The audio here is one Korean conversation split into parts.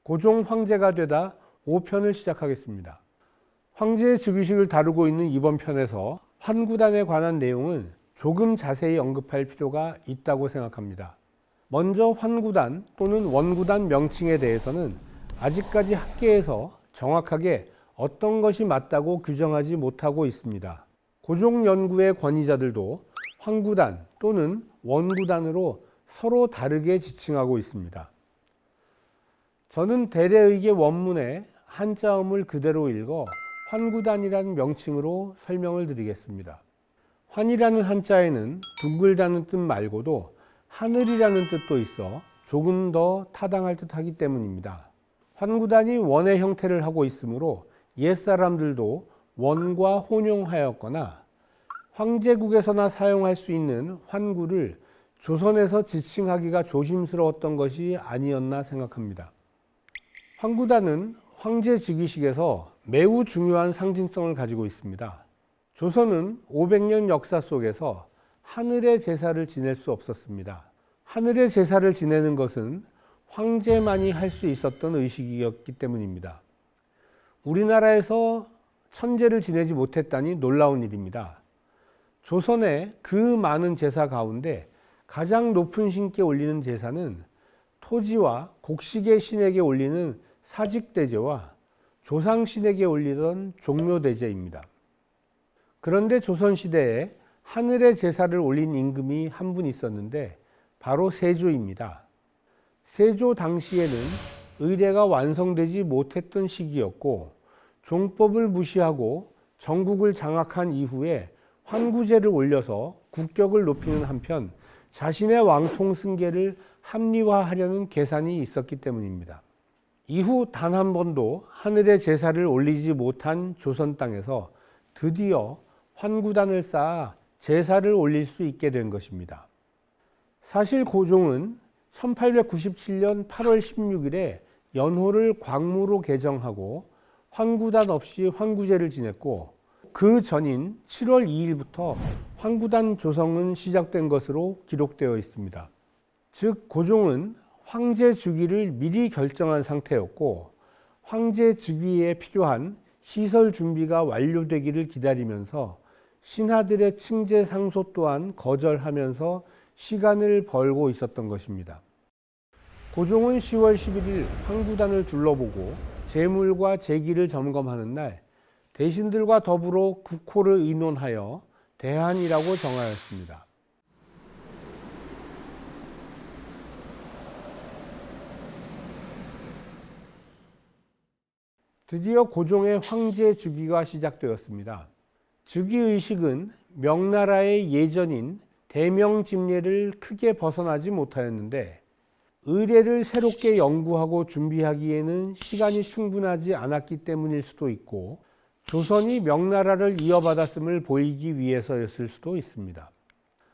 고종 황제가 되다 5편을 시작하겠습니다. 황제의 즉위식을 다루고 있는 이번 편에서 환구단에 관한 내용은 조금 자세히 언급할 필요가 있다고 생각합니다. 먼저 환구단 또는 원구단 명칭에 대해서는 아직까지 학계에서 정확하게 어떤 것이 맞다고 규정하지 못하고 있습니다. 고종 연구의 권위자들도 환구단 또는 원구단으로 서로 다르게 지칭하고 있습니다. 저는 대래의계 원문의 한자음을 그대로 읽어 환구단이라는 명칭으로 설명을 드리겠습니다. 환이라는 한자에는 둥글다는 뜻 말고도 하늘이라는 뜻도 있어 조금 더 타당할 듯하기 때문입니다. 환구단이 원의 형태를 하고 있으므로 옛사람들도 원과 혼용하였거나 황제국에서나 사용할 수 있는 환구를 조선에서 지칭하기가 조심스러웠던 것이 아니었나 생각합니다. 환구단은 황제 즉위식에서 매우 중요한 상징성을 가지고 있습니다. 조선은 500년 역사 속에서 하늘의 제사를 지낼 수 없었습니다. 하늘의 제사를 지내는 것은 황제만이 할 수 있었던 의식이었기 때문입니다. 우리나라에서 천제를 지내지 못했다니 놀라운 일입니다. 조선의 그 많은 제사 가운데 가장 높은 신께 올리는 제사는 토지와 곡식의 신에게 올리는 사직대제와 조상신에게 올리던 종묘대제입니다. 그런데 조선시대에 하늘의 제사를 올린 임금이 한 분 있었는데 바로 세조입니다. 세조 당시에는 의례가 완성되지 못했던 시기였고 종법을 무시하고 전국을 장악한 이후에 환구제를 올려서 국격을 높이는 한편 자신의 왕통 승계를 합리화하려는 계산이 있었기 때문입니다. 이후 단 한 번도 하늘의 제사를 올리지 못한 조선 땅에서 드디어 환구단을 쌓아 제사를 올릴 수 있게 된 것입니다. 사실 고종은 1897년 8월 16일에 연호를 광무로 개정하고 환구단 없이 환구제를 지냈고 그 전인 7월 2일부터 환구단 조성은 시작된 것으로 기록되어 있습니다. 즉 고종은 황제 즉위를 미리 결정한 상태였고 황제 즉위에 필요한 시설 준비가 완료되기를 기다리면서 신하들의 칭제 상소 또한 거절하면서 시간을 벌고 있었던 것입니다. 고종은 10월 11일 환구단을 둘러보고 제물과 제기를 점검하는 날 대신들과 더불어 국호를 의논하여 대한이라고 정하였습니다. 드디어 고종의 황제 즉위가 시작되었습니다. 즉위의식은 명나라의 예전인 대명집례를 크게 벗어나지 못하였는데 의례를 새롭게 연구하고 준비하기에는 시간이 충분하지 않았기 때문일 수도 있고 조선이 명나라를 이어받았음을 보이기 위해서였을 수도 있습니다.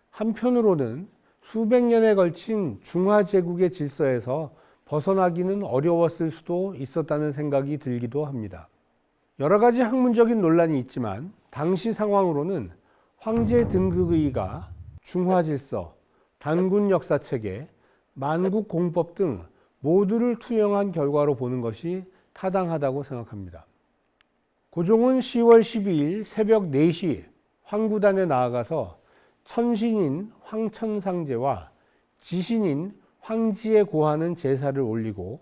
한편으로는 수백 년에 걸친 중화제국의 질서에서 벗어나기는 어려웠을 수도 있었다는 생각이 들기도 합니다. 여러 가지 학문적인 논란이 있지만 당시 상황으로는 황제 등극의가 중화질서, 단군 역사체계, 만국공법 등 모두를 투영한 결과로 보는 것이 타당하다고 생각합니다. 고종은 10월 12일 새벽 4시 환구단에 나아가서 천신인 황천상제와 지신인 황지에 고하는 제사를 올리고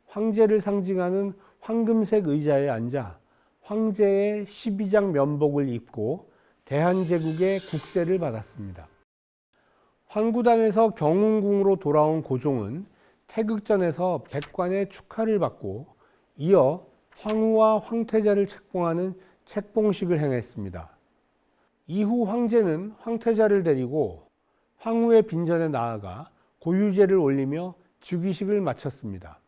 황제를 상징하는 황금색 의자에 앉아 황제의 12장 면복을 입고 대한제국의 국세를 받았습니다. 환구단에서 경운궁으로 돌아온 고종은 태극전에서 백관의 축하를 받고 이어 황후와 황태자를 책봉하는 책봉식을 행했습니다. 이후 황제는 황태자를 데리고 황후의 빈전에 나아가 고유제를 올리며 즉위식을 마쳤습니다.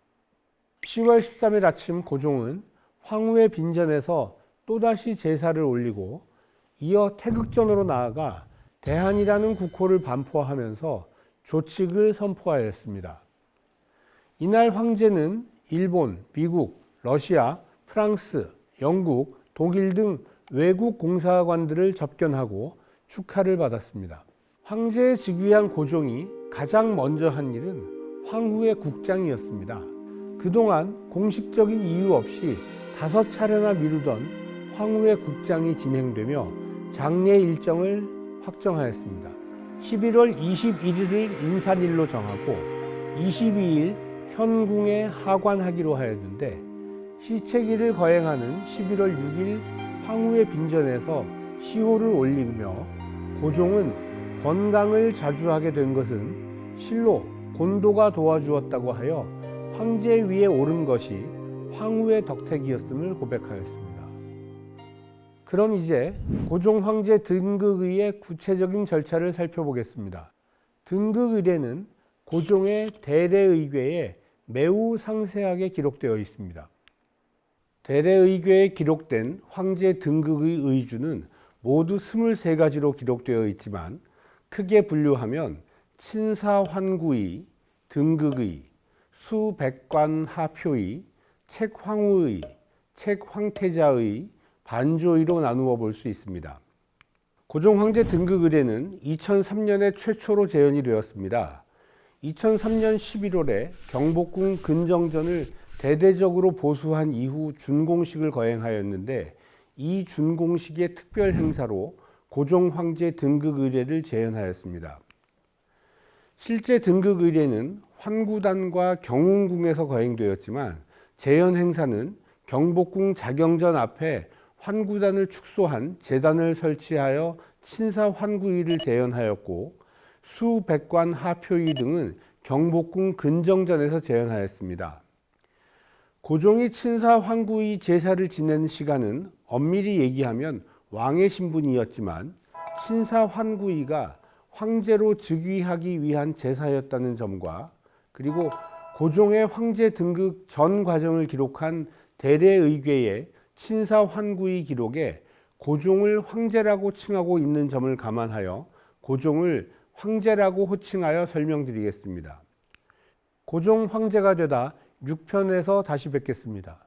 10월 13일 아침 고종은 황후의 빈전에서 또다시 제사를 올리고 이어 태극전으로 나아가 대한이라는 국호를 반포하면서 조칙을 선포하였습니다. 이날 황제는 일본, 미국, 러시아, 프랑스, 영국, 독일 등 외국 공사관들을 접견하고 축하를 받았습니다. 황제에 즉위한 고종이 가장 먼저 한 일은 황후의 국장이었습니다. 그동안 공식적인 이유 없이 5차례나 미루던 황후의 국장이 진행되며 장례 일정을 확정하였습니다. 11월 21일을 인산일로 정하고 22일 현궁에 하관하기로 하였는데 시체기를 거행하는 11월 6일 황후의 빈전에서 시호를 올리며 고종은 건강을 자주하게 된 것은 실로 곤도가 도와주었다고 하여 황제 위에 오른 것이 황후의 덕택이었음을 고백하였습니다. 그럼 이제 고종 황제 등극의의 구체적인 절차를 살펴보겠습니다. 등극의례는 고종의 대례의궤에 매우 상세하게 기록되어 있습니다. 대례의궤에 기록된 황제 등극의 의주는 모두 23가지로 기록되어 있지만 크게 분류하면 친사환구의, 등극의, 수백관하표의, 책황후의, 책황태자의, 반조의로 나누어 볼 수 있습니다. 고종 황제 등극 의례는 2003년에 최초로 재현이 되었습니다. 2003년 11월에 경복궁 근정전을 대대적으로 보수한 이후 준공식을 거행하였는데 이 준공식의 특별 행사로 고종 황제 등극 의례를 재현하였습니다. 실제 등극 의례는 환구단과 경운궁에서 거행되었지만 재현 행사는 경복궁 자경전 앞에 환구단을 축소한 제단을 설치하여 친사 환구의를 재현하였고 수백관 하표의 등은 경복궁 근정전에서 재현하였습니다. 고종이 친사 환구의 제사를 지낸 시간은 엄밀히 얘기하면 왕의 신분이었지만 친사 환구의가 황제로 즉위하기 위한 제사였다는 점과 그리고 고종의 황제 등극 전 과정을 기록한 대례의궤의 친사 환구의 기록에 고종을 황제라고 칭하고 있는 점을 감안하여 고종을 황제라고 호칭하여 설명드리겠습니다. 고종 황제가 되다 6편에서 다시 뵙겠습니다.